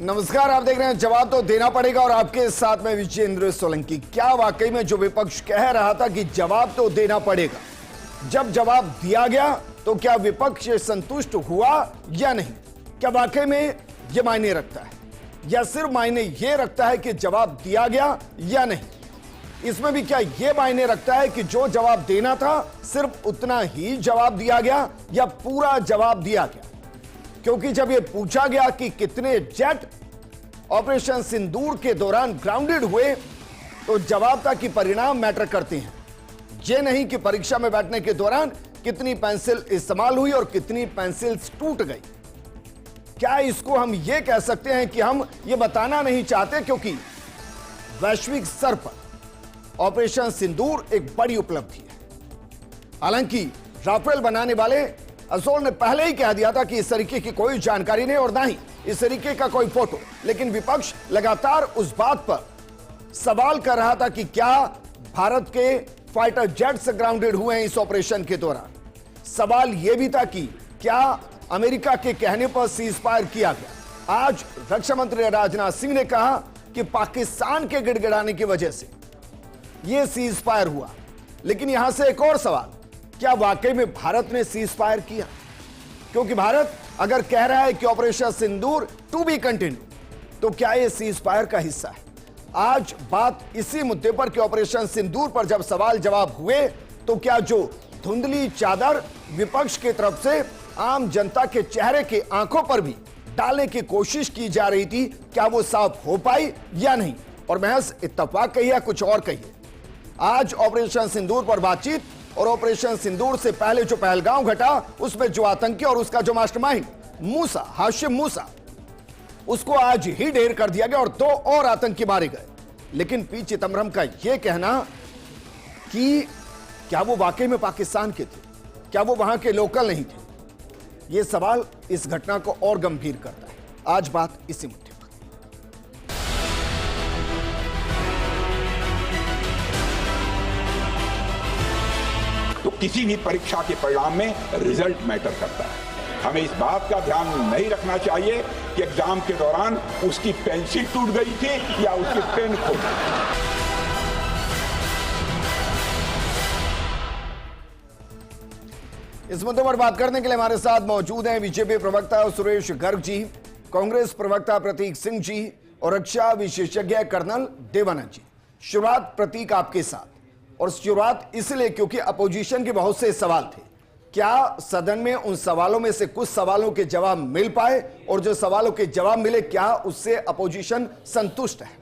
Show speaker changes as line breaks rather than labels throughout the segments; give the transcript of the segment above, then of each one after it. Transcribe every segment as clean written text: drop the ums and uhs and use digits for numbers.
नमस्कार, आप देख रहे हैं जवाब तो देना पड़ेगा और आपके साथ में विजेंद्र सोलंकी। क्या वाकई में जो विपक्ष कह रहा था कि जवाब तो देना पड़ेगा, जब जवाब दिया गया तो क्या विपक्ष संतुष्ट हुआ या नहीं? क्या वाकई में यह मायने रखता है या सिर्फ मायने यह रखता है कि जवाब दिया गया या नहीं? इसमें भी क्या यह मायने रखता है कि जो जवाब देना था सिर्फ उतना ही जवाब दिया गया या पूरा जवाब दिया गया? क्योंकि जब यह पूछा गया कि कितने जेट ऑपरेशन सिंदूर के दौरान ग्राउंडेड हुए, तो जवाब था कि परिणाम मैटर करते हैं, ये नहीं कि परीक्षा में बैठने के दौरान कितनी पेंसिल इस्तेमाल हुई और कितनी पेंसिल्स टूट गई। क्या इसको हम ये कह सकते हैं कि हम ये बताना नहीं चाहते क्योंकि वैश्विक स्तर पर ऑपरेशन सिंदूर एक बड़ी उपलब्धि है? हालांकि राफेल बनाने वाले असोल ने पहले ही कह दिया था कि इस तरीके की कोई जानकारी नहीं और ना ही इस तरीके का कोई फोटो, लेकिन विपक्ष लगातार उस बात पर सवाल कर रहा था कि क्या भारत के फाइटर जेट्स ग्राउंडेड हुए हैं इस ऑपरेशन के दौरान। सवाल यह भी था कि क्या अमेरिका के कहने पर सीज फायर किया गया। आज रक्षा मंत्री राजनाथ सिंह ने कहा कि पाकिस्तान के गिड़गिड़ाने की वजह से यह सीज फायर हुआ, लेकिन यहां से एक और सवाल, क्या वाकई में भारत ने सीज फायर किया? क्योंकि भारत अगर कह रहा है कि Operation Sindoor to be continue, तो क्या यह सीज फायर का हिस्सा है? आज बात इसी मुद्दे पर कि ऑपरेशन सिंदूर पर जब सवाल जवाब हुए तो क्या जो धुंधली चादर विपक्ष की तरफ से आम जनता के चेहरे के आंखों पर भी डालने की कोशिश की जा रही थी, क्या वो साफ हो पाई या नहीं? और महज इत्तेफाक कहिए कुछ और कहिए, आज ऑपरेशन सिंदूर पर बातचीत और ऑपरेशन सिंदूर से पहले जो पहलगांव घटा उसमें जो आतंकी और उसका जो मास्टरमाइंड मूसा, हाशिम मूसा, उसको आज ही ढेर कर दिया गया और 2 और आतंकी मारे गए। लेकिन पी चिदम्बरम का यह कहना कि क्या वो वाकई में पाकिस्तान के थे, क्या वो वहां के लोकल नहीं थे, यह सवाल इस घटना को और गंभीर करता है। आज बात इसी मुद्दे पर।
तो किसी भी परीक्षा के परिणाम में रिजल्ट मैटर करता है। हमें इस बात का ध्यान नहीं रखना चाहिए कि एग्जाम के दौरान उसकी पेंसिल टूट गई थी या उसकी पेन खो गई।
इस मुद्दे पर बात करने के लिए हमारे साथ मौजूद हैं बीजेपी प्रवक्ता सुरेश गर्ग जी, कांग्रेस प्रवक्ता प्रतीक सिंह जी और रक्षा विशेषज्ञ कर्नल देवानंद जी। शुरुआत प्रतीक आपके साथ, और शुरुआत इसलिए क्योंकि अपोजिशन के बहुत से सवाल थे। क्या सदन में उन सवालों में से कुछ सवालों के जवाब मिल पाए, और जो सवालों के जवाब मिले क्या उससे अपोजिशन संतुष्ट है?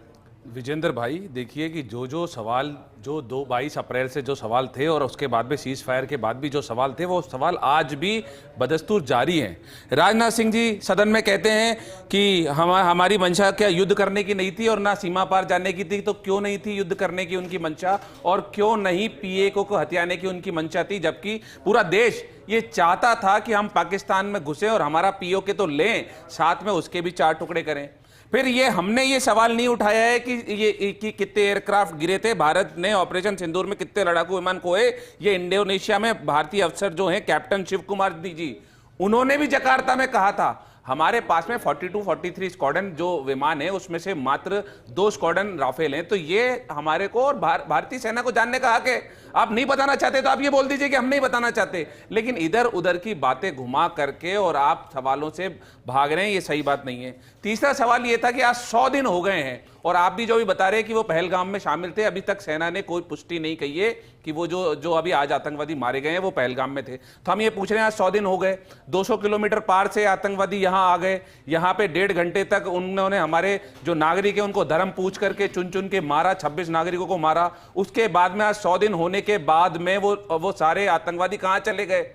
विजेंद्र भाई देखिए कि जो सवाल जो 22 अप्रैल से जो सवाल थे और उसके बाद में सीज फायर के बाद भी जो सवाल थे, वो सवाल आज भी बदस्तूर जारी हैं। राजनाथ सिंह जी सदन में कहते हैं कि हमारी मंशा क्या युद्ध करने की नहीं थी और ना सीमा पार जाने की थी, तो क्यों नहीं थी युद्ध करने की उनकी मंशा, और क्यों नहीं पीएको को हथियाने की उनकी मंशा थी, जबकि पूरा देश ये चाहता था कि हम पाकिस्तान में घुसे और हमारा पीओके तो लें, साथ में उसके भी 4 टुकड़े करें। फिर हमने ये सवाल नहीं उठाया है कि कितने एयरक्राफ्ट गिरे थे, भारत ने ऑपरेशन सिंदूर में कितने लड़ाकू विमान खोए। ये इंडोनेशिया में भारतीय अफसर जो हैं कैप्टन शिव कुमार जी, उन्होंने भी जकार्ता में कहा था हमारे पास में 42-43 स्क्वाड्रन जो विमान है उसमें से मात्र 2 स्क्वाड्रन राफेल हैं। तो ये हमारे को और भारतीय सेना को जानने का हक है। आप नहीं बताना चाहते तो आप ये बोल दीजिए कि हम नहीं बताना चाहते, लेकिन इधर उधर की बातें घुमा करके और आप सवालों से भाग रहे हैं, ये सही बात नहीं है। तीसरा सवाल ये था कि आज 100 दिन हो गए हैं और आप भी जो भी बता रहे हैं कि वो पहलगाम में शामिल थे, अभी तक सेना ने कोई पुष्टि नहीं कही है कि वो जो अभी आज आतंकवादी मारे गए हैं वो पहलगाम में थे। तो हम ये पूछ रहे हैं आज 100 दिन हो गए, 200 किलोमीटर पार से आतंकवादी यहाँ आ गए, यहाँ पे 1.5 घंटे तक उन्होंने हमारे जो नागरिक है उनको धर्म पूछ करके चुन चुन के मारा, 26 नागरिकों को मारा। उसके बाद में आज 100 दिन होने के बाद में वो सारे आतंकवादी कहाँ चले गए?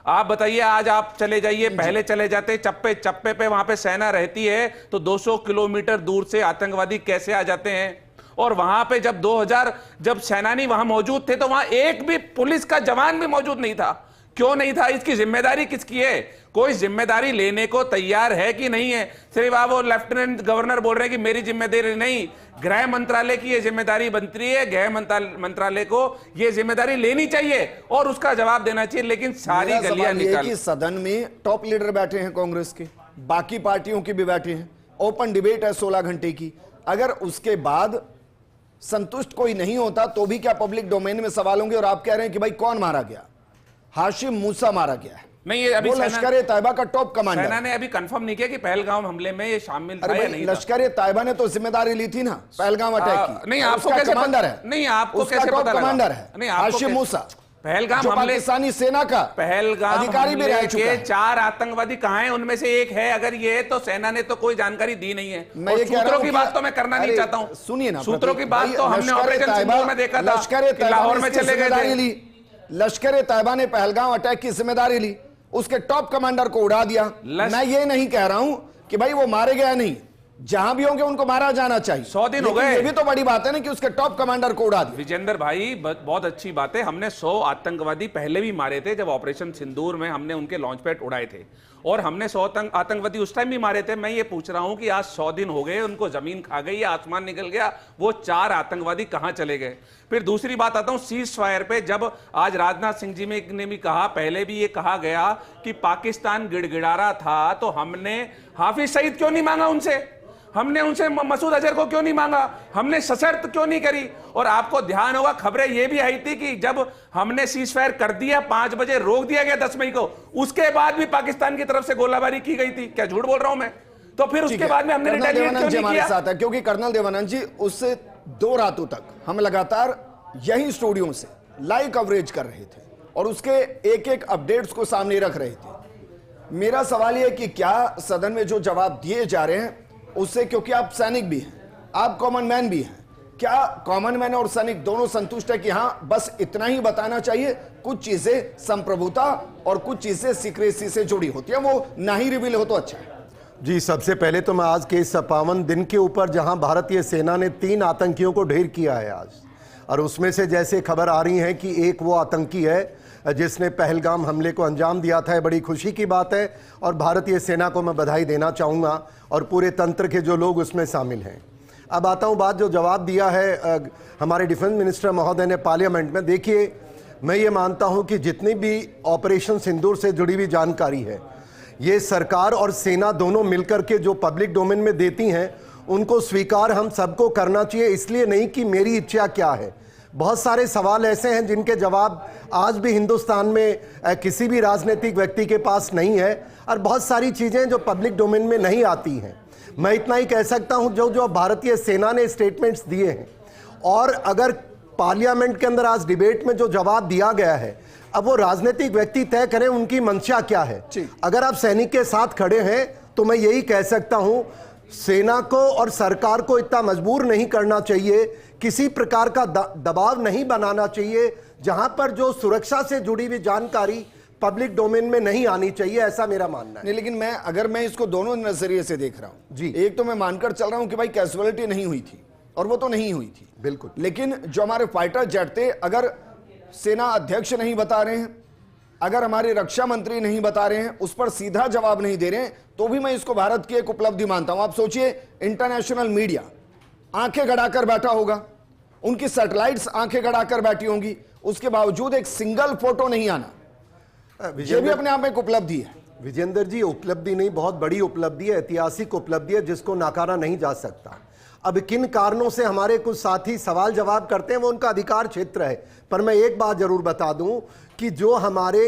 आप बताइए। आज आप चले जाइए, पहले चले जाते चप्पे चप्पे पे, वहां पे सेना रहती है, तो 200 किलोमीटर दूर से आतंकवादी कैसे आ जाते हैं? और वहां पे जब 2000 जब सेनानी वहां मौजूद थे तो वहां एक भी पुलिस का जवान भी मौजूद नहीं था। क्यों नहीं था? इसकी जिम्मेदारी किसकी है? कोई जिम्मेदारी लेने को तैयार है कि नहीं है? सिर्फ आप वो लेफ्टिनेंट गवर्नर बोल रहे हैं कि मेरी जिम्मेदारी नहीं, गृह मंत्रालय की ये जिम्मेदारी बनती है। गृह मंत्रालय को ये जिम्मेदारी लेनी चाहिए और उसका जवाब देना चाहिए। लेकिन सारी गलियां निकाल,
सदन में टॉप लीडर बैठे हैं कांग्रेस के, बाकी पार्टियों के भी बैठे हैं, ओपन डिबेट है 16 घंटे की, अगर उसके बाद संतुष्ट कोई नहीं होता तो भी क्या पब्लिक डोमेन में सवाल होंगे? और आप कह रहे हैं कि भाई कौन मारा गया? हाशिम मूसा मारा गया है।
नहीं, ये अभी
लश्कर तैयबा का टॉप कमांडर।
सेना ने अभी कंफर्म नहीं किया कि पहलगाम हमले में ये शामिल था या नहीं।
लश्कर तैयबा ने तो जिम्मेदारी ली थी ना पहलगाम अटैक की।
नहीं, आपको कैसे
कमांडर है?
नहीं, आपको कैसे
टॉप
पता लगा?
कमांडर है
नहीं,
हाशिम मूसा,
पहलगाम
जो
हमले,
पाकिस्तानी सेना का
पहलगाम
अधिकारी भी रह चुका है।
4 आतंकवादी कहां हैं? उनमें से एक है। अगर ये तो सेना ने तो कोई जानकारी दी नहीं है।
मैं ये कह रहा
सूत्रों
हूं
की बात तो मैं करना नहीं चाहता हूं।
सुनिए ना,
सूत्रों की बात तो हमने ऑपरेशन सिंदूर में देखा था कि लाहौर में चले गए थे।
लश्कर तैयबा ने पहलगाम अटैक की जिम्मेदारी ली, उसके टॉप कमांडर को उड़ा दिया। मैं ये नहीं कह रहा हूं कि भाई वो मारे गए नहीं, जहां भी होंगे उनको मारा जाना चाहिए।
100 दिन हो गए।
ये भी तो बड़ी बात है ना कि उसके टॉप कमांडर को उड़ा दिया।
विजेंद्र भाई, बहुत अच्छी बात है। हमने 100 आतंकवादी पहले भी मारे थे जब ऑपरेशन सिंदूर में हमने उनके लॉन्च पैड उड़ाए थे, और हमने 100 आतंकवादी उस टाइम भी मारे थे। मैं ये पूछ रहा हूं कि आज 100 दिन हो गए, उनको जमीन खा गई या आसमान निकल गया, वो 4 आतंकवादी कहां चले गए? फिर दूसरी बात आता हूं सीज फायर पे। जब आज राजनाथ सिंह जी ने भी कहा, पहले भी ये कहा गया कि पाकिस्तान गिड़गिड़ा रहा था, तो हमने हाफिज सईद क्यों नहीं मांगा उनसे? हमने उनसे मसूद अजहर को क्यों नहीं मांगा? हमने सशर्त क्यों नहीं करी? और आपको ध्यान होगा, खबरें ये भी आई थी कि जब हमने सीज फायर कर दिया, 5 बजे रोक दिया गया 10 मई को, उसके बाद भी पाकिस्तान की तरफ से गोलाबारी की गई थी। क्या झूठ बोल रहा हूं मैं? तो फिर उसके बाद में हमने रिटेलिएट क्यों नहीं किया?
साथ है क्योंकि कर्नल देवानंद जी उससे 2 रातों तक हम लगातार यही स्टूडियो से लाइव कवरेज कर रहे थे और उसके एक-एक अपडेट्स को सामने रख रहे थे। मेरा सवाल यह कि क्या सदन में जो जवाब दिए जा रहे हैं उससे, क्योंकि आप सैनिक भी हैं, आप कॉमन मैन भी हैं, क्या कॉमन मैन और सैनिक दोनों संतुष्ट है कि हां बस इतना ही बताना चाहिए? कुछ चीजें संप्रभुता और कुछ चीजें सीक्रेसी से जुड़ी होती है, वो ना ही रिवील हो तो अच्छा है।
जी, सबसे पहले तो मैं आज के इस 52 दिन के ऊपर जहां भारतीय सेना ने 3 आतंकियों को ढेर किया है आज, और उसमें से जैसे खबर आ रही है कि एक वो आतंकी है जिसने पहलगाम हमले को अंजाम दिया था, बड़ी खुशी की बात है और भारतीय सेना को मैं बधाई देना चाहूँगा और पूरे तंत्र के जो लोग उसमें शामिल हैं। अब आता हूँ बात जो जवाब दिया है हमारे डिफेंस मिनिस्टर महोदय ने पार्लियामेंट में। देखिए, मैं ये मानता हूँ कि जितनी भी ऑपरेशन सिंदूर से जुड़ी हुई जानकारी है, ये सरकार और सेना दोनों मिलकर के जो पब्लिक डोमेन में देती हैं, उनको स्वीकार हम सबको करना चाहिए। इसलिए नहीं कि मेरी इच्छा क्या है, बहुत सारे सवाल ऐसे हैं जिनके जवाब आज भी हिंदुस्तान में किसी भी राजनीतिक व्यक्ति के पास नहीं है, और बहुत सारी चीज़ें जो पब्लिक डोमेन में नहीं आती हैं। मैं इतना ही कह सकता हूं, जो भारतीय सेना ने स्टेटमेंट्स दिए हैं, और अगर पार्लियामेंट के अंदर आज डिबेट में जो जवाब दिया गया है, अब वो राजनीतिक व्यक्ति तय करें उनकी मंशा क्या है। अगर आप सैनिक के साथ खड़े हैं तो मैं यही कह सकता हूं, सेना को और सरकार को इतना मजबूर नहीं करना चाहिए, किसी प्रकार का दबाव नहीं बनाना चाहिए जहां पर जो सुरक्षा से जुड़ी हुई जानकारी पब्लिक डोमेन में नहीं आनी चाहिए, ऐसा मेरा मानना है।
नहीं, लेकिन अगर मैं इसको दोनों नजरिए से देख रहा हूं जी, एक तो मैं मानकर चल रहा हूं कि भाई कैजुअलिटी नहीं हुई थी, और वो तो नहीं हुई थी
बिल्कुल,
लेकिन जो हमारे फाइटर जेट थे, अगर सेना अध्यक्ष नहीं बता रहे हैं, अगर हमारे रक्षा मंत्री नहीं बता रहे हैं, उस पर सीधा जवाब नहीं दे रहे हैं, तो भी मैं इसको भारत की एक उपलब्धि मानता हूं। आप सोचिए, इंटरनेशनल मीडिया आंखें गड़ाकर बैठा होगा, उनकी सैटेलाइट्स आंखें गड़ाकर बैठी होंगी, उसके बावजूद एक सिंगल फोटो नहीं आना, यह भी अपने आप में एक उपलब्धि है।
विजेंद्र जी, उपलब्धि नहीं, बहुत बड़ी उपलब्धि है, ऐतिहासिक उपलब्धि है जिसको नकारा नहीं जा सकता। अब किन कारणों से हमारे कुछ साथी सवाल जवाब करते हैं, वो उनका अधिकार क्षेत्र है, पर मैं एक बात जरूर बता दूं कि जो हमारे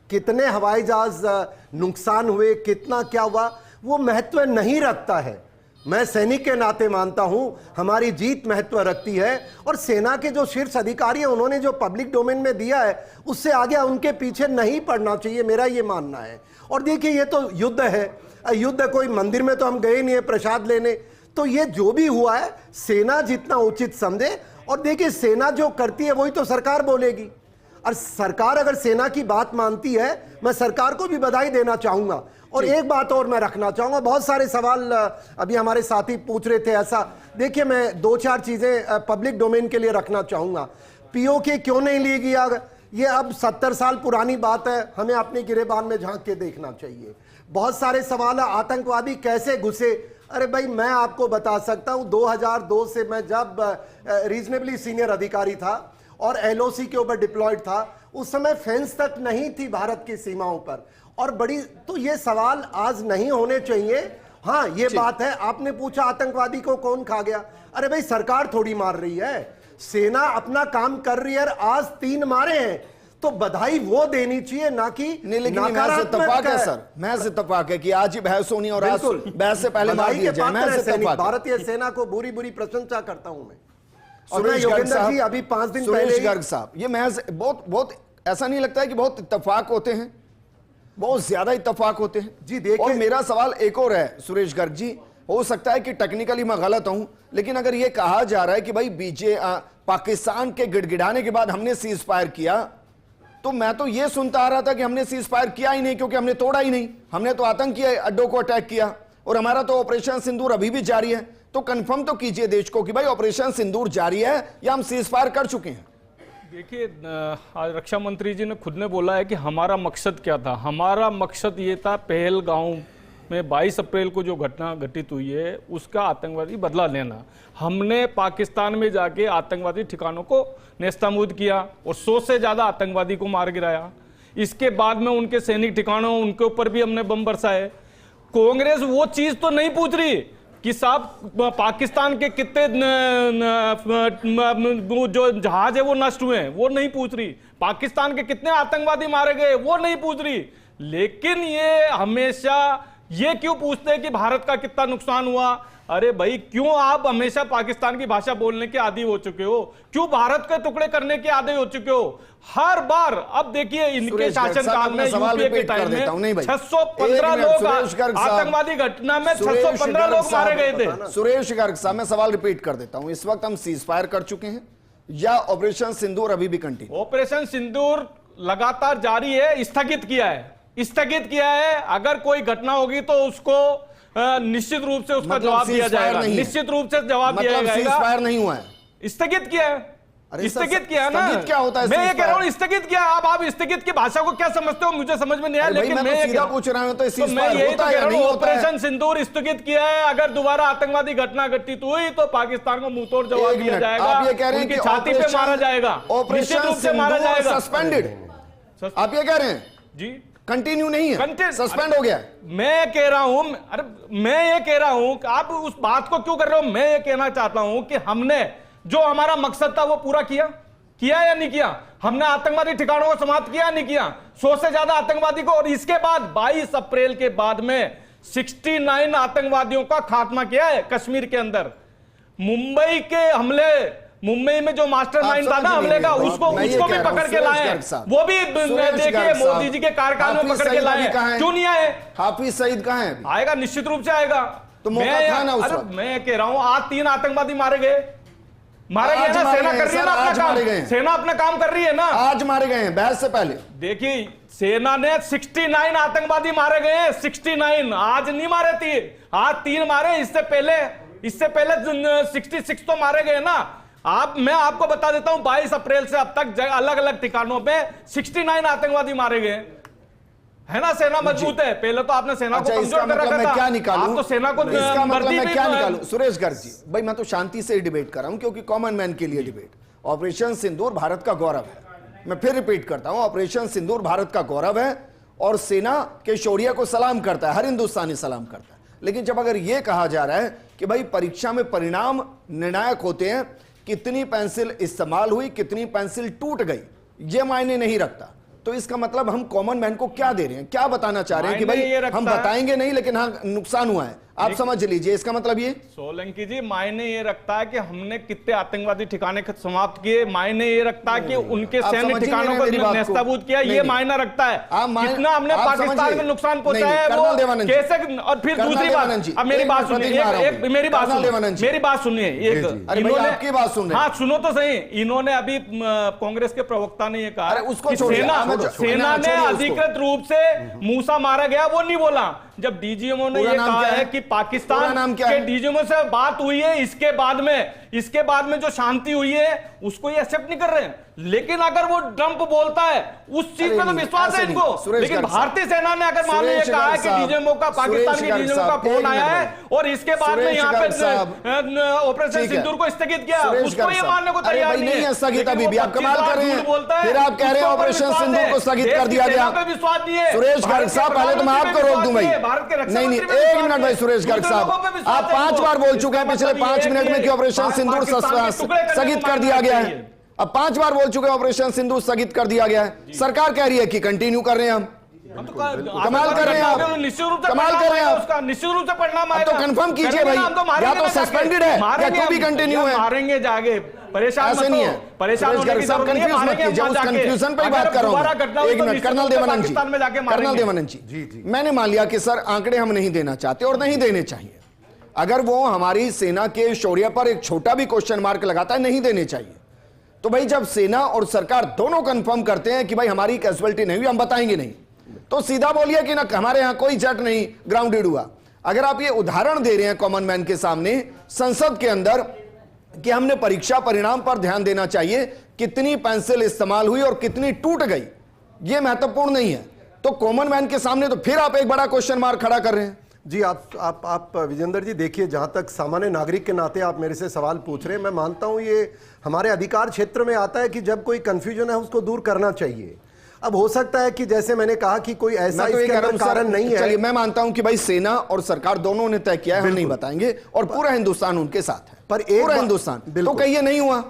कितने हवाई जहाज नुकसान हुए, कितना क्या हुआ, वो महत्व नहीं रखता है। मैं सैनिक के नाते मानता हूं हमारी जीत महत्व रखती है, और सेना के जो शीर्ष अधिकारी हैं उन्होंने जो पब्लिक डोमेन में दिया है उससे आगे उनके पीछे नहीं पड़ना चाहिए, मेरा ये मानना है। और देखिए, ये तो युद्ध है, युद्ध कोई मंदिर में तो हम गए नहीं है प्रसाद लेने, तो ये जो भी हुआ है सेना जितना उचित समझे, और देखिए सेना जो करती है वही तो सरकार बोलेगी, और सरकार अगर सेना की बात मानती है, मैं सरकार को भी बधाई देना चाहूंगा। और एक बात और मैं रखना चाहूंगा, बहुत सारे सवाल अभी हमारे साथी पूछ रहे थे ऐसा, देखिए मैं 2-4 चीजें पब्लिक डोमेन के लिए रखना चाहूंगा। पीओके क्यों नहीं ली गया, ये अब 70 साल पुरानी बात है, हमें अपने गिरेबान में झांक के देखना चाहिए। बहुत सारे सवाल, आतंकवादी कैसे घुसे, अरे भाई मैं आपको बता सकता हूं, 2002 से मैं जब रीजनेबली सीनियर अधिकारी था और एलओसी के ऊपर डिप्लॉयड था, उस समय फेंस तक नहीं थी भारत की सीमाओं पर, और बड़ी, तो ये सवाल आज नहीं होने चाहिए। हाँ, ये बात है। आपने पूछा आतंकवादी को कौन खा गया, अरे भाई सरकार थोड़ी मार रही है, सेना अपना काम कर रही है। आज 3 मारे हैं तो बधाई वो देनी चाहिए, ना कि
नहीं, लेकिन महज इत्तेफाक है सर, महज इत्तेफाक है कि आज ही बहस होनी और आज बहस से पहले मार दिया जाए, महज इत्तेफाक है।
भारतीय सेना को बुरी बुरी प्रशंसा करता हूं मैं।
और मैं
योगेंद्र जी अभी 5 दिन पहले
सुरेश गर्ग साहब, ये महज बहुत ऐसा नहीं लगता है कि बहुत इत्तेफाक होते हैं, बहुत ज्यादा इत्तेफाक होते हैं
जी। देखिए,
और मेरा सवाल एक और है सुरेश गर्ग जी, हो सकता है कि टेक्निकली मैं गलत हूं, लेकिन अगर यह कहा जा रहा है कि भाई पाकिस्तान के गिड़गिड़ाने के बाद हमने सीज फायर किया, तो मैं तो यह सुनता आ रहा था कि हमने सीज फायर किया ही नहीं, क्योंकि हमने तोड़ा ही नहीं, हमने तो आतंकी अड्डों को अटैक किया और हमारा तो ऑपरेशन सिंदूर अभी भी जारी है। तो कंफर्म तो कीजिए देश को कि भाई ऑपरेशन सिंदूर जारी है या हम सीज फायर कर चुके हैं।
देखिए, आज रक्षा मंत्री जी ने खुद ने बोला है कि हमारा मकसद क्या था। हमारा मकसद ये था पहलगांव में 22 अप्रैल को जो घटना घटित हुई है उसका आतंकवादी बदला लेना। हमने पाकिस्तान में जाके आतंकवादी ठिकानों को नेस्तनाबूद किया और 100 से ज़्यादा आतंकवादी को मार गिराया। इसके बाद में उनके सैनिक ठिकानों उनके ऊपर भी हमने बम बरसाए। कांग्रेस वो चीज़ तो नहीं पूछ रही कि साहब पाकिस्तान के कितने जो जहाज है वो नष्ट हुए हैं, वो नहीं पूछ रही। पाकिस्तान के कितने आतंकवादी मारे गए वो नहीं पूछ रही। लेकिन ये हमेशा ये क्यों पूछते हैं कि भारत का कितना नुकसान हुआ। अरे भाई, क्यों आप हमेशा पाकिस्तान की भाषा बोलने के आदी हो चुके हो? क्यों भारत के टुकड़े करने के आदी हो चुके हो हर बार? अब देखिए, इनके शासनकाल में यूपीए के टाइम में 615 लोग आतंकवादी घटना में 615 लोग मारे गए थे।
सुरेश गर्ग साहब, मैं सवाल रिपीट कर देता हूं, इस वक्त हम सीज फायर कर चुके हैं या ऑपरेशन सिंदूर अभी भी कंटिन्यू?
ऑपरेशन सिंदूर लगातार जारी है, स्थगित किया है, स्थगित किया है। अगर कोई घटना होगी तो उसको निश्चित रूप से उसका जवाब दिया जाएगा, निश्चित रूप से जवाब दिया जाएगा।
सीज फायर नहीं हुआ है,
स्थगित किया है, स्थगित किया ना।
क्या होता है?
मैं ये कह रहा हूं स्थगित किया। आप स्थगित की भाषा को क्या समझते हो मुझे समझ में नहीं आया, लेकिन मैं
सीधा पूछ रहा हूं, तो
मैं यही तो कह रहा हूं, ऑपरेशन सिंदूर स्थगित किया है। अगर दोबारा आतंकवादी घटना घटित हुई तो पाकिस्तान को मुंहतोड़ जवाब दिया जाएगा।
आप ये कह रहे हैं कि
छाती पे मारा जाएगा, निश्चित रूप से मारा जाएगा।
सस्पेंडेड, आप ये कह रहे हैं?
जी,
कंटिन्यू नहीं है, सस्पेंड हो गया।
मैं कह रहा हूं, अरे मैं ये कह रहा हूं कि आप उस बात को क्यों कर रहे हो। मैं ये कहना चाहता हूं कि हमने जो हमारा मकसद था वो पूरा किया या नहीं किया? हमने आतंकवादी ठिकानों को समाप्त किया नहीं किया? 100 से ज्यादा आतंकवादी को, और इसके बाद 22 अप्रैल के बाद में 69 आतंकवादियों का खात्मा किया है कश्मीर के अंदर। मुंबई के हमले, मुंबई में जो मास्टरमाइंड था ना हमले का, उसको भी पकड़ के लाए। वो भी देखिए मोदी जी के कार्यकाल में पकड़ के लाए। क्यों नहीं आए?
हाफिज सईद कहां है?
आएगा, निश्चित रूप से आएगा।
तो मौका था ना उस वक्त।
मैं कह रहा हूं, आज 3 आतंकवादी मारे गए ना। सेना कर रही है ना अपना काम, सेना अपना काम कर रही है ना।
आज मारे गए हैं, बहस से पहले
देखिए, सेना ने 69 आतंकवादी मारे गए, 69। आज नहीं मारे थे, आज 3 मारे। इससे पहले 66 तो मारे गए ना। मैं आपको बता देता हूं, 22 अप्रैल से अब तक अलग अलग ठिकानों पे 69 आतंकवादी मारे गए है ना। सेना मजबूत है। पहले तो आपने सेना को कमजोर कर रखा था,
क्या निकालूं?
आप तो सेना को
इसका मतलब मैं क्या निकालूं? सुरेश गर्ग जी, भाई मैं तो शांति से ही डिबेट कर रहा हूं, क्योंकि कॉमन मैन के लिए डिबेट। ऑपरेशन सिंदूर भारत का गौरव है, मैं फिर रिपीट करता हूं, ऑपरेशन सिंदूर भारत का गौरव है और सेना के शौर्य को सलाम करता है, हर हिंदुस्तानी सलाम करता है। लेकिन जब अगर यह कहा जा रहा है कि भाई परीक्षा में परिणाम निर्णायक होते हैं, कितनी पेंसिल इस्तेमाल हुई, कितनी पेंसिल टूट गई, यह मायने नहीं रखता, तो इसका मतलब हम कॉमन मैन को क्या दे रहे हैं, क्या बताना चाह रहे हैं कि भाई हम बताएंगे नहीं लेकिन हाँ नुकसान हुआ है, आप समझ लीजिए इसका मतलब ये।
सोलंकी जी, मायने ये रखता है कि हमने कितने आतंकवादी ठिकाने समाप्त किए, मायने ये रखता है कि उनके सैन्य ठिकानों को नेस्तनाबूद किया, ये मायना रखता है। कितना हमने पाकिस्तान में नुकसान पहुंचाया है वो कैसे। और फिर दूसरी बात, अब मेरी बात सुनिए, मेरी बात सुनिए, इन्होंने, हाँ सुनो तो सही, इन्होंने अभी कांग्रेस के प्रवक्ता ने ये कहा उसको सेना ने अधिकृत रूप से मूसा मारा गया, वो नहीं बोला। जब डीजीएमओ ने ये कहा है कि पाकिस्तान के डीजीएमओ से बात हुई है, इसके बाद में जो शांति हुई है उसको ये एक्सेप्ट नहीं कर रहे हैं। लेकिन अगर वो ट्रंप बोलता है उस चीज पे तो विश्वास है इनको। लेकिन भारतीय सेना ने अगर मान लिया कहा है कि डीजीएमओ का, पाकिस्तान के डीजीएमओ का फोन आया है और इसके बाद में यहाँ पे ऑपरेशन सिंदूर को स्थगित किया, उसको ये मानने को तैयार नहीं है।
स्थगित अभी भी आप कमाल कर रहे हैं, फिर आप कह रहे हैं ऑपरेशन सिंदूर को स्थगित कर दिया गया।
विश्वास नहीं है
सुरेश गर्ग साहब, पहले तो मैं आपको रोक दूं भाई, नहीं एक मिनट भाई। सुरेश गर्ग साहब, आप 5 बार बोल चुके हैं पिछले 5 मिनट में कि ऑपरेशन सिंदूर स्थगित कर दिया गया है। अब 5 बार बोल चुके हैं ऑपरेशन सिंदूर स्थगित कर दिया गया है। सरकार कह रही है कि कंटिन्यू कर रहे हैं हम। कमाल कर रहे हैं आप, कमाल कर रहे हैं आप।
निश्चित रूप से परिणाम आएगा।
तो कंफर्म कीजिए भाई, या तो सस्पेंडेड है या तो भी कंटिन्यू है।
मारेंगे जाके, परेशान
ऐसे नहीं है।
परेशान होने की जरूरत नहीं है, मारेंगे हम जाके।
कंफ्यूजन पे ही बात कर रहा हूं। एक मिनट कर्नल देवानंद जी, कर्नल देवानंद जी, मैंने मान लिया कि सर आंकड़े हम नहीं देना चाहते और नहीं देने चाहिए। अगर वो हमारी सेना के शौर्य पर एक छोटा भी क्वेश्चन मार्क लगाता है, नहीं देने चाहिए। तो भाई जब सेना और सरकार दोनों कंफर्म करते हैं कि भाई हमारी कैजुअलिटी नहीं हुई, हम बताएंगे नहीं, तो सीधा बोलिए कि ना हमारे यहां कोई जेट नहीं ग्राउंडेड हुआ। अगर आप ये उदाहरण दे रहे हैं कॉमन मैन के सामने संसद के अंदर कि हमने परीक्षा परिणाम पर ध्यान देना चाहिए, कितनी पेंसिल इस्तेमाल हुई और कितनी टूट गई, ये महत्वपूर्ण नहीं है, तो कॉमन मैन के सामने तो फिर आप एक बड़ा क्वेश्चन मार्क खड़ा कर रहे हैं।
जी आप विजेंद्र जी देखिए, जहां तक सामान्य नागरिक के नाते आप मेरे से सवाल पूछ रहे हैं, मैं मानता हूं ये हमारे अधिकार क्षेत्र में आता है कि जब कोई कंफ्यूजन है उसको दूर करना चाहिए। अब हो सकता है कि जैसे मैंने कहा कि कोई ऐसा
तो
इसके अंदर कारण नहीं है।
चलिए मैं मानता हूं कि भाई सेना और सरकार दोनों ने तय किया है, हम नहीं बताएंगे, और पूरा हिंदुस्तान उनके साथ है,
पर
पूरा हिंदुस्तान। तो कहिए नहीं हुआ।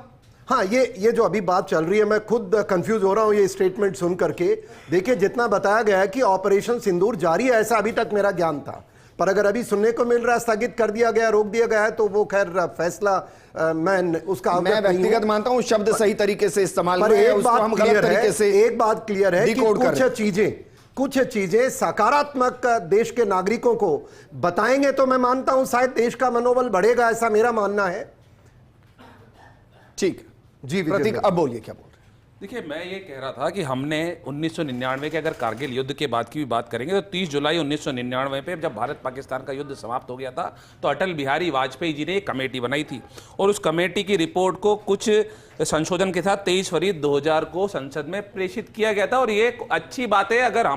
हाँ, ये जो अभी बात चल रही है, मैं खुद कंफ्यूज हो रहा हूं ये स्टेटमेंट सुन करके। देखिए, जितना बताया गया है कि ऑपरेशन सिंदूर जारी है, ऐसा अभी तक मेरा ज्ञान था, पर अगर अभी सुनने को मिल रहा है स्थगित कर दिया गया, रोक दिया गया है, तो वो खैर फैसला मैं उसका
व्यक्तिगत मानता हूं शब्द सही तरीके से इस्तेमाल
पर
हुए हैं,
एक
उसको
बात
हम गलत तरीके से
एक बात क्लियर है कि कुछ चीजें सकारात्मक देश के नागरिकों को बताएंगे तो मैं मानता हूं शायद देश का मनोबल बढ़ेगा, ऐसा मेरा मानना है।
ठीक
जी
प्रतीक, अब बोलिए क्या बोल रहे हैं।
देखिए, मैं ये कह रहा था कि हमने 1999 के अगर कारगिल युद्ध के बाद की भी बात करेंगे तो 30 जुलाई 1999 पे जब भारत पाकिस्तान का युद्ध समाप्त हो गया था तो अटल बिहारी वाजपेयी जी ने एक कमेटी बनाई थी और उस कमेटी की रिपोर्ट को कुछ संशोधन के साथ 23 फरवरी 2000 को संसद में प्रेषित किया गया था। और ये अच्छी बात है, अगर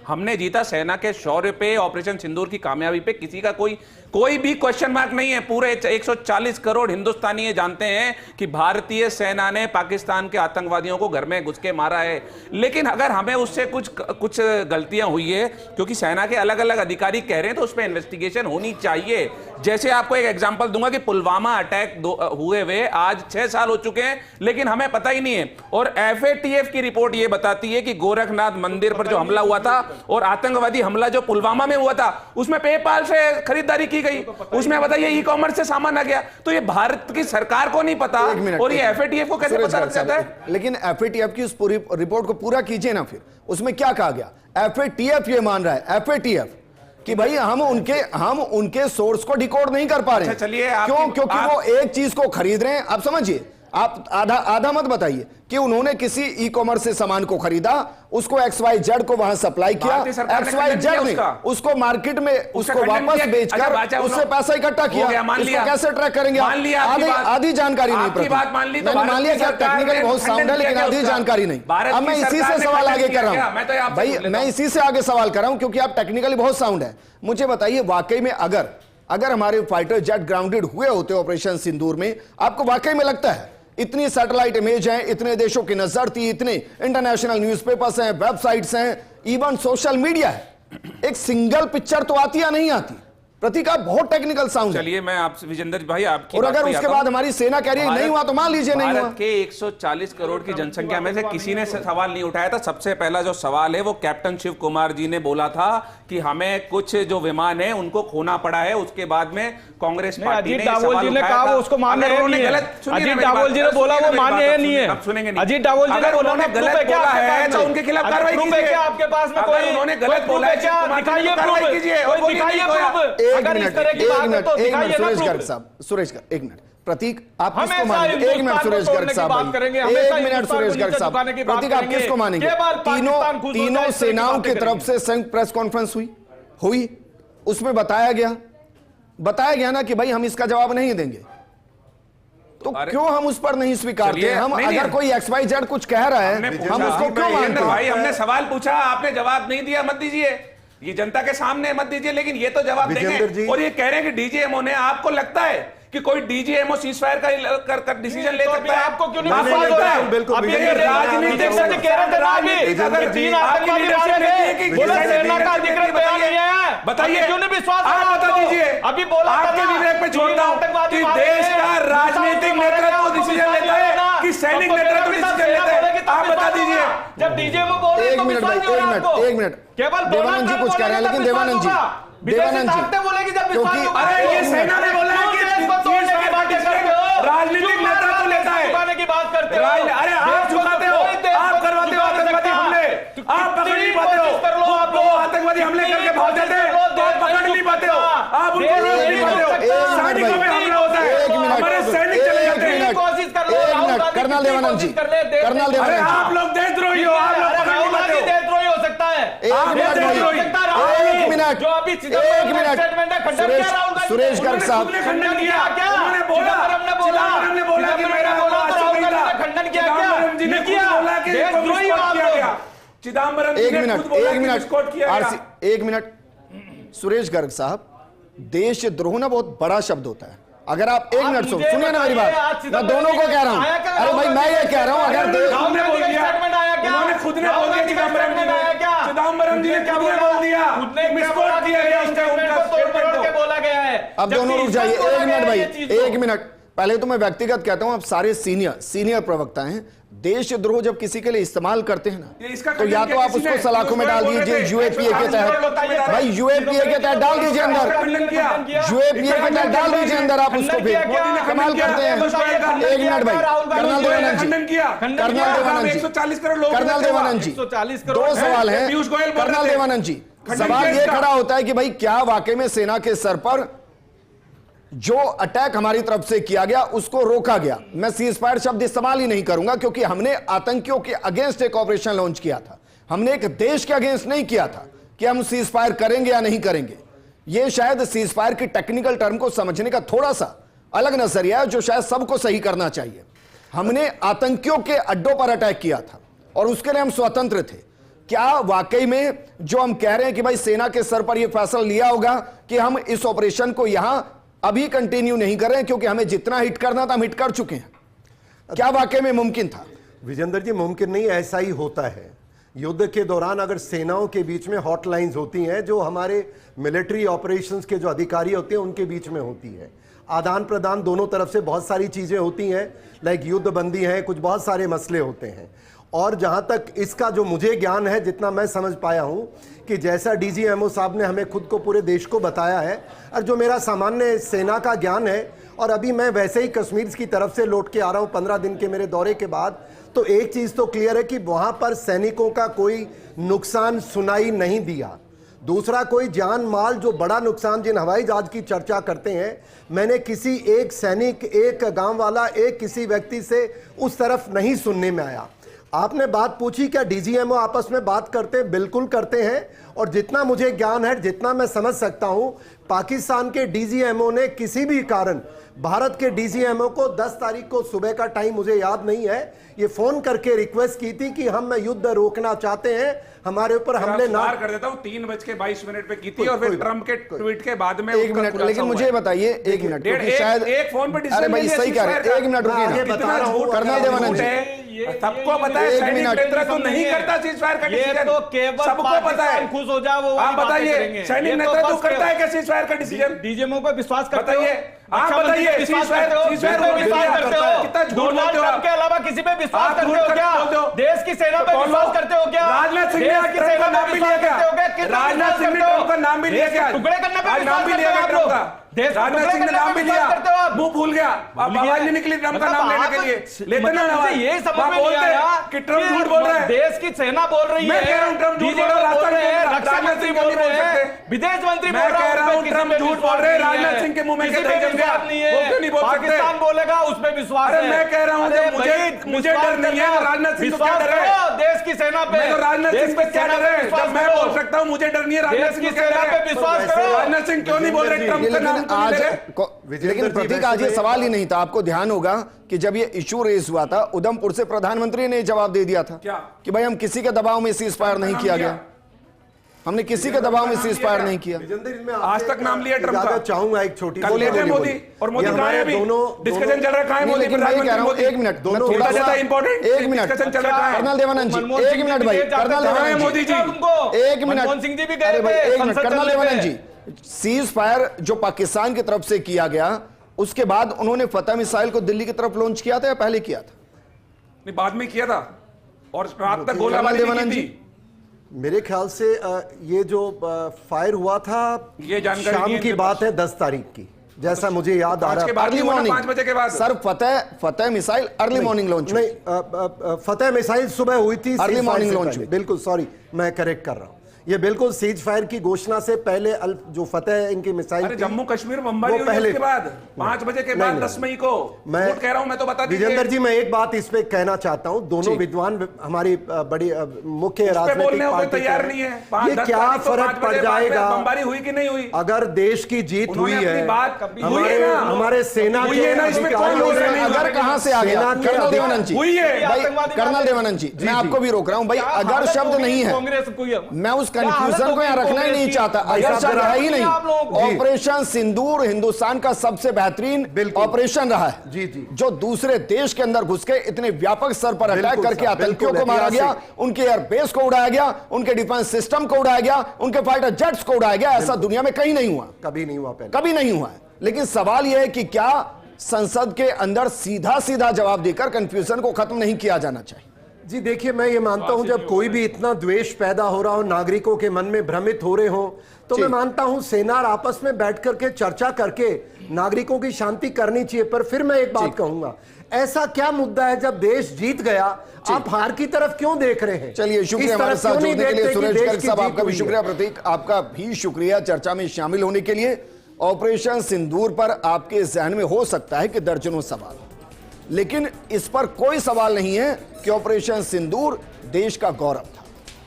हमने जीता सेना के शौर्य पे, ऑपरेशन सिंदूर की कामयाबी पे किसी का कोई भी क्वेश्चन मार्क नहीं है। पूरे 140 करोड़ हिंदुस्तानी ये जानते हैं कि भारतीय सेना ने पाकिस्तान के आतंकवादियों को घर में घुस के मारा है। लेकिन अगर हमें उससे कुछ गलतियां हुई है, क्योंकि सेना के अलग अलग अधिकारी कह रहे हैं, तो उस पर इन्वेस्टिगेशन होनी चाहिए। जैसे आपको एक एग्जांपल दूंगा कि पुलवामा अटैक हुए हुए आज 6 साल हो चुके हैं, लेकिन हमें पता ही नहीं है। और FATF की रिपोर्ट यह बताती है कि गोरखनाथ मंदिर पर जो हमला हुआ था और आतंकवादी हमला जो पुलवामा में हुआ था, उसमें पेपाल से खरीदारी की गई, उसमें बताइए ई-कॉमर्स से सामान आ गया। तो ये भारत की सरकार को नहीं पता और ये FATF को कैसे पता लग जाता है?
लेकिन FATF की उस पूरी रिपोर्ट को पूरा कीजिए ना, फिर उसमें क्या कहा गया। FATF ये मान रहा है, FATF कि भाई हम उनके सोर्स को डिकोड नहीं कर पा रहे हैं।
चलिए,
क्यों? क्योंकि वो एक चीज को खरीद रहे हैं। आप समझिए, आप आधा मत बताइए कि उन्होंने किसी ई-कॉमर्स से सामान को खरीदा, उसको XYZ को वहां सप्लाई किया, XYZ ने उसको मार्केट में उसको वापस बेचकर उससे पैसा इकट्ठा किया। इसको कैसे ट्रैक करेंगे? आधी जानकारी नहीं। मैंने मान लिया कि आप टेक्निकली बहुत साउंड है, लेकिन आधी जानकारी नहीं। अब मैं इसी से सवाल आगे कर रहा हूं भाई, मैं इसी से आगे सवाल कर रहा हूं क्योंकि आप टेक्निकली बहुत साउंड है। मुझे बताइए, वाकई में अगर हमारे फाइटर जेट ग्राउंडेड हुए होते ऑपरेशन सिंदूर में, आपको वाकई में लगता है इतनी सैटेलाइट इमेज हैं, इतने देशों की नजर थी, इतने इंटरनेशनल न्यूज़पेपर्स हैं, वेबसाइट्स हैं, इवन सोशल मीडिया है, एक सिंगल पिक्चर तो आती या नहीं आती? प्रतीक, आप बहुत टेक्निकल साउंड।
चलिए, मैं आपसे विजेंद्र भाई आपकी
और अगर उसके बाद हमारी सेना कह रही है नहीं हुआ, तो मान लीजिए नहीं हुआ।
भारत के 140 करोड़ की जनसंख्या में से किसी ने सवाल नहीं उठाया था। सबसे पहला जो सवाल है वो कैप्टन शिव कुमार जी ने बोला था कि हमें कुछ जो विमान है उनको खोना पड़ा है। उसके बाद में कांग्रेस पार्टी ने
डावोल जी ने कहा वो उसको मान्य नहीं है। अजीत डावोल जी ने बोला वो मान्य नहीं है।
अब सुनेंगे,
अजीत डावोल जी ने बोला
गलत बोला है तो उनके खिलाफ कार्रवाई कीजिए।
आपके पास में कोई
उन्होंने गलत बोला है, दिखाइए, कार्रवाई कीजिए।
अगर इस तरह की बात है तो दिखाइए। सुरेश गर्ग साहब, एक मिनट। प्रतीक, आप किसको मानेंगे? एक मिनट सुरेश गर्ग साहब, एक मिनट सुरेश गर्ग साहब। प्रतीक, आप किसको मानेंगे? तीनों सेनाओं की तरफ से संयुक्त प्रेस कॉन्फ्रेंस हुई, उसमें बताया गया ना कि भाई हम इसका जवाब नहीं देंगे। तो क्यों हम उस पर नहीं स्वीकारते? हम अगर कोई XYZ कुछ कह रहा है हम उसको क्यों मानते हैं?
भाई हमने सवाल पूछा, आपने जवाब नहीं दिया, मत दीजिए, ये जनता के सामने मत दीजिए, लेकिन ये तो जवाब देंगे। और ये कह रहे हैं कि डीजीएमओ ने, आपको लगता है कि कोई डीजीएमओ सीजफायर का डिसीजन ले सकता है?
आपको क्यों नहीं
आपको
विश्वास
लगता
है?
है?
बिल्कुल
अब ये
राजनीतिक
से कह रहे थे ना अभी, अगर 3 आतंकवादी मारे थे, बोला सेना का अधिकृत बयान नहीं है,
बताइए,
क्यों नहीं विश्वास?
आप बता दीजिए।
अभी बोला
आपके विवेक पे छोड़ता हूं कि देश का राजनीतिक नेतृत्व डिसीजन लेता है कि सैनिक नेतृत्व डिसीजन लेता है? आप बता दीजिए।
जब डीजीएमओ बोल रहे हैं तो विश्वास नहीं हो रहा आपको?
एक मिनट,
केवल
देवानंद जी कुछ कह रहे हैं, लेकिन देवानंद जी
बोलेगी जब विश्वास होगा।
अरे ये सेना ने बोला है कि राजनीतिक नेतृत्व लेता है,
की बात करते हो।
अरे आप झुकाते हो, आप करवाते हो आतंकवादी हमले, आप पकड़ नहीं पाते हो, वो आतंकवादी हमले करके भाग जाते हैं, आप पकड़ नहीं पाते हो, आप उनको रोक नहीं पाते हो, सैनिकों पे हमला होता है, हमारे सैनिक चले जाते हैं।
कोशिश कर लो,
कर्नल देवानंद जी, कर्नल देवानंद जी,
आप लोग देशद्रोही हो, आप लोग पकड़ नहीं पाते हो।
देशद्रोही हो सकता है,
एक मिनट,
जो अभी स्टेटमेंट है, खंडन किया राहुल गांधी,
सुरेश गर्ग साहब,
खंडन किया क्या?
उन्होंने बोला कि मेरा
खंडन किया क्या?
नहीं किया, देशद्रोही हो आप लोग। चिदम्बरम जी ने खुद बोला कि विस्फोट किया गया।
एक मिनट, सुरेश गर्ग साहब, देशद्रोह ना बहुत बड़ा शब्द होता है। अगर आप एक मिनट सुनिए ना मेरी बात, मैं दोनों को कह रहा हूं। अरे भाई मैं ये कह रहा हूं, अगर
उन्होंने खुद ने बोल दिया, चिदम्बरम जी ने खुद ने बोल दिया, विस्फोट किया गया,
बोला गया है।
अब दोनों रुक जाइए, एक मिनट भाई, एक मिनट। पहले तो मैं व्यक्तिगत कहता हूं, आप सारे सीनियर प्रवक्ता हैं। देशद्रोह जब किसी के लिए इस्तेमाल करते हैं ना, तो या तो आप उसको सलाखों में डाल दीजिए यूएपीए के तहत, भाई यूएपीए के तहत डाल दीजिए अंदर, यूएपीए के तहत डाल दीजिए अंदर आप उसको, फिर कमाल करते हैं। एक मिनट भाई, कर्नल देवानंद जी, कर्नल देवानंद जी, 2 सवाल है कर्नल देवानंद जी। सवाल ये खड़ा होता है कि भाई क्या वाकई में सेना के सर पर जो अटैक हमारी तरफ से किया गया उसको रोका गया? मैं सीज फायर शब्द इस्तेमाल ही नहीं करूंगा, क्योंकि हमने आतंकियों के अगेंस्ट एक ऑपरेशन लॉन्च किया था, हमने एक देश के अगेंस्ट नहीं किया था कि हम सीज फायर करेंगे या नहीं करेंगे। यह शायद सीज फायर की टेक्निकल टर्म को समझने का थोड़ा सा अलग नजरिया है, जो शायद सबको सही करना चाहिए। हमने आतंकियों के अड्डों पर अटैक किया था और उसके लिए हम स्वतंत्र थे। क्या वाकई में जो हम कह रहे हैं कि भाई सेना के सर पर यह फैसला लिया होगा कि हम इस ऑपरेशन को यहां अभी कंटिन्यू नहीं कर रहे हैं क्योंकि हमें जितना हिट करना था हम हिट कर चुके हैं, क्या वाकई में मुमकिन था?
विजेंद्र जी, मुमकिन नहीं, ऐसा ही होता है। युद्ध के दौरान अगर सेनाओं के बीच में हॉटलाइंस होती हैं, जो हमारे मिलिट्री ऑपरेशंस के जो अधिकारी होते हैं उनके बीच में होती है, आदान प्रदान दोनों तरफ से बहुत सारी चीजें होती हैं, लाइक युद्ध बंदी है, कुछ बहुत सारे मसले होते हैं। और जहां तक इसका जो मुझे ज्ञान है, जितना मैं समझ पाया हूं, कि जैसा डीजीएमओ साहब ने हमें खुद को पूरे देश को बताया है, और जो मेरा सामान्य सेना का ज्ञान है, और अभी मैं वैसे ही कश्मीर की तरफ से लौट के आ रहा हूं 15 दिन के मेरे दौरे के बाद, तो एक चीज तो क्लियर है कि वहां पर सैनिकों का कोई नुकसान सुनाई नहीं दिया। दूसरा, कोई जान माल जो बड़ा नुकसान जिन हवाई जहाज की चर्चा करते हैं, मैंने किसी एक सैनिक, एक गांव वाला, एक किसी व्यक्ति से उस तरफ नहीं सुनने में आया। आपने बात पूछी क्या डीजीएमओ आपस में बात करते हैं? बिल्कुल करते हैं, और जितना मुझे ज्ञान है, जितना मैं समझ सकता हूं, पाकिस्तान के डीजीएमओ ने किसी भी कारण भारत के डीजीएमओ को 10 तारीख को सुबह का टाइम मुझे याद नहीं है, ये फोन करके रिक्वेस्ट की थी कि हम युद्ध रोकना चाहते हैं, हमारे ऊपर हमले ना
कर देता हूं। 3:22 पे की थी और फिर ट्रंप के ट्वीट के बाद में
1 मिनट, लेकिन मुझे बताइए 1 मिनट, क्योंकि शायद
एक फोन पे
अरे भाई सही कह रहे हैं, 1 मिनट रुकिए ना कर्नल देवानंद जी,
सबको पता है सैनिक नेतृत्व नहीं करता सीज फायर का डिसीजन,
तो केवल
सबको पता है।
खुश हो जाओ, वो
आप बताइए सैनिक नेतृत्व करता है क्या सीज फायर का डिसीजन?
डीजीएमओ पे विश्वास करते हो?
आप बताइए,
विश्वास करते हो?
कितना झूठ बोलते हो?
के अलावा किसी पे विश्वास करते हो क्या? देश की सेना पे विश्वास करते हो क्या?
राजनाथ सिंह ने की सेना का नाम भी लिया क्या? राजनाथ सिंह ने ट्रंप का नाम भी लिया क्या?
टुकड़े करने पे
नाम भी लिया क्या ट्रंप का? राजनाथ सिंह ने नाम भी लिया, मुंह भूल गया, अब आवाज नहीं निकली ट्रंप का नाम लेने के लिए। लेते ना आवाज,
ये समझ में नहीं आया
कि ट्रंप झूठ बोल रहा है।
देश की सेना बोल रही है,
मैं कह रहा हूं ट्रंप झूठ बोल रहा है, रक्षा मंत्री बोल रहे हैं,
विदेश मंत्री
मैं कह रहा हूं ट्रंप झूठ बोल रहे हैं, राजनाथ सिंह के मुंह में गया,
नहीं
वो
है।
क्यों नहीं बोल सकते?
पाकिस्तान बोलेगा उस पे विश्वास है।
अरे मैं कह रहा हूं कि मुझे डर नहीं है, राजनाथ सिंह को क्या डर है?
देश की सेना पे,
मैं तो राजनाथ सिंह पे क्या डर है? जब मैं बोल सकता हूं मुझे डर नहीं है, राजनाथ
देश
सिंह
की
को क्या
सेना
डर
पे
है?
विश्वास करो।
राजनाथ सिंह क्यों नहीं बोल रहे ट्रंप का नाम क्यों नहीं ले रहे?
लेकिन प्रतीक आज ये सवाल ही नहीं था। आपको ध्यान होगा कि जब ये इशू रेज हुआ था, उधमपुर से प्रधानमंत्री ने जवाब दे दिया था
क्या?
कि भाई हम किसी के दबाव में सीज फायर नहीं किया गया, हमने किसी के दबाव में सीज फायर नहीं किया।
आज तक नाम लिया ट्रंप का।
चाहूंगा एक छोटी
कल लेते हैं मोदी, और मोदी कहाँ है अभी? डिस्कशन चल रहा है, कहाँ है मोदी?
लेकिन मैं कह रहा हूं, एक मिनट,
दोनों
थोड़ा
ज्यादा
सा
इंपॉर्टेंट
एक मिनट,
डिस्कशन चल रहा है।
कर्नल देवानंद जी, एक मिनट भाई, कर्नल देवानंद जी,
मोदी जी,
एक मिनट,
मनमोहन सिंह जी भी गए
अरे भाई,
थे,
एक मिनट,
संसद
कर्नल
चलने
देवानंद
पे।
जी, सीज फायर जो पाकिस्तान की तरफ से किया गया, उसके बाद उन्होंने फतह मिसाइल को दिल्ली की तरफ लॉन्च किया था या पहले किया था?
नहीं, बाद में किया था, और रात तक
कर्नल
गोलाबारी भी
देवानंद
की
जी,
थी।
मेरे ख्याल से ये जो फायर हुआ था,
ये जानकारी नहीं
शाम
है
की
इनके
बात है 10 तारीख की, जैसा मुझे याद आ
आज
रहा
के
है।
बाद
अर्ली
नहीं हुआ ना,
मॉर्निंग,
5 बजे के बाद।
सर फतह मिसाइल अर्ली मॉर्निंग लॉन्च
नहीं, फतेह मिसाइल सुबह हुई थी,
Early
ceasefire
morning
से
launch
पहले।
हुई।
बिल्कुल, सॉरी, मैं करेक्ट कर रहा हूं। ये बिल्कुल सीज फायर की घोषणा से पहले जो फतेह इनकी मिसाइल
अरे
थी,
जम्मू कश्मीर बमबारी
वो
हुई
पहले
उसके बाद 5 बजे के बाद 10 मई को।
मैं
झूठ कह रहा हूं मैं तो, बता दीजिए।
विजेंद्र जी, मैं एक बात इस पे कहना चाहता हूं, दोनों विद्वान हमारी बड़ी मुख्य राजनीतिक
बोलने को कोई
पार्टी
तैयार
के
नहीं है।
ये क्या फर्क पड़ जाएगा
बमबारी हुई कि नहीं हुई?
अगर देश की जीत हुई
उन्होंने
है,
अपनी बात कभी हुई
हमारे
है ना?
हमारे सेना
हुई है ना, इसमें कोई
अधिकारियों
बोल
से-
रहे नहीं।
अगर कहां से आ गया
सेना के
कर्नल देवानंद जी,
हुई है।
भाई कर्नल देवानंद जी, मैं आपको भी रोक रहा हूं भाई, अगर शब्द नहीं है,
कांग्रेस कोई
मैं उस कंफ्यूजन को यहां रखना ही नहीं चाहता। अगर शब्द है ही नहीं,
आप लोगों को।
ऑपरेशन सिंदूर हिंदुस्तान का सबसे बेहतरीन
बिल्कुल।
ऑपरेशन रहा है,
जी, जी।
जो दूसरे देश के अंदर घुस के इतने व्यापक स्तर पर अटैक
बिल्कुल
करके
सर,
आतंकियों
बिल्कुल
को मारा गया,
ऐतिहासिक।
उनके एयरबेस को उड़ाया गया, उनके डिफेंस सिस्टम को उड़ाया गया, उनके फाइटर जेट्स को उड़ाया गया। ऐसा दुनिया में कहीं नहीं हुआ,
कभी नहीं हुआ पहले।
कभी नहीं हुआ है। लेकिन सवाल यह है कि क्या संसद के अंदर सीधा सीधा जवाब देकर कंफ्यूजन को खत्म नहीं किया जाना चाहिए?
जी देखिए, मैं ये मानता हूं, जब कोई भी इतना द्वेष पैदा हो रहा हो, नागरिकों के मन में भ्रमित हो रहे हो, तो मैं मानता हूं सेना और आपस में बैठ करके चर्चा करके नागरिकों की शांति करनी चाहिए। पर फिर मैं एक बात कहूंगा, ऐसा क्या मुद्दा है जब देश जीत गया, आप हार की तरफ क्यों देख रहे हैं?
चलिए, शुक्रिया
इस
हमारे
तरफ
साथ
क्यों नहीं
जुड़ने के लिए।
देखते कि
सुरेश
देश
गर्ग
की
साहब,
जीत
आपका भी
हुई है?
शुक्रिया। प्रतीक, आपका भी शुक्रिया चर्चा में शामिल होने के लिए। ऑपरेशन सिंदूर पर आपके जहन में हो सकता है कि दर्जनों सवाल, लेकिन इस पर कोई सवाल नहीं है कि ऑपरेशन सिंदूर देश का गौरव था।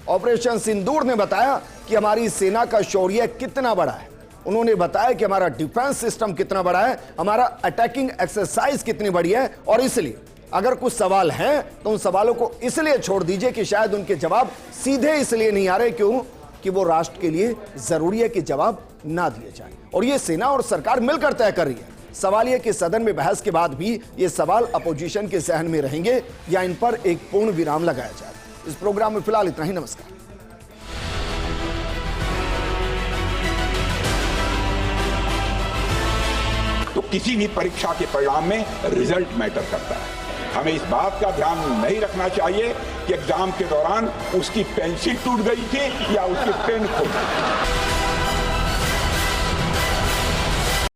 ऑपरेशन सिंदूर ने बताया कि हमारी सेना का शौर्य कितना बड़ा है, उन्होंने बताया कि हमारा डिफेंस सिस्टम कितना बड़ा है, हमारा अटैकिंग एक्सरसाइज कितनी बड़ी है। और इसलिए अगर कुछ सवाल हैं तो उन सवालों को इसलिए छोड़ दीजिए कि शायद उनके जवाब सीधे इसलिए नहीं आ रहे क्यों कि वो राष्ट्र के लिए जरूरी है कि जवाब ना दिए जाए, और ये सेना और सरकार मिलकर तय कर रही है। सवाल यह कि सदन में बहस के बाद भी ये सवाल अपोजिशन के जहन में रहेंगे या इन पर एक पूर्ण विराम लगाया जाए। इस प्रोग्राम में फिलहाल इतना ही। नमस्कार।
तो किसी भी परीक्षा के परिणाम में रिजल्ट मैटर करता है। हमें इस बात का ध्यान नहीं रखना चाहिए कि एग्जाम के दौरान उसकी पेंसिल टूट गई थी या उसकी पेन खो गई।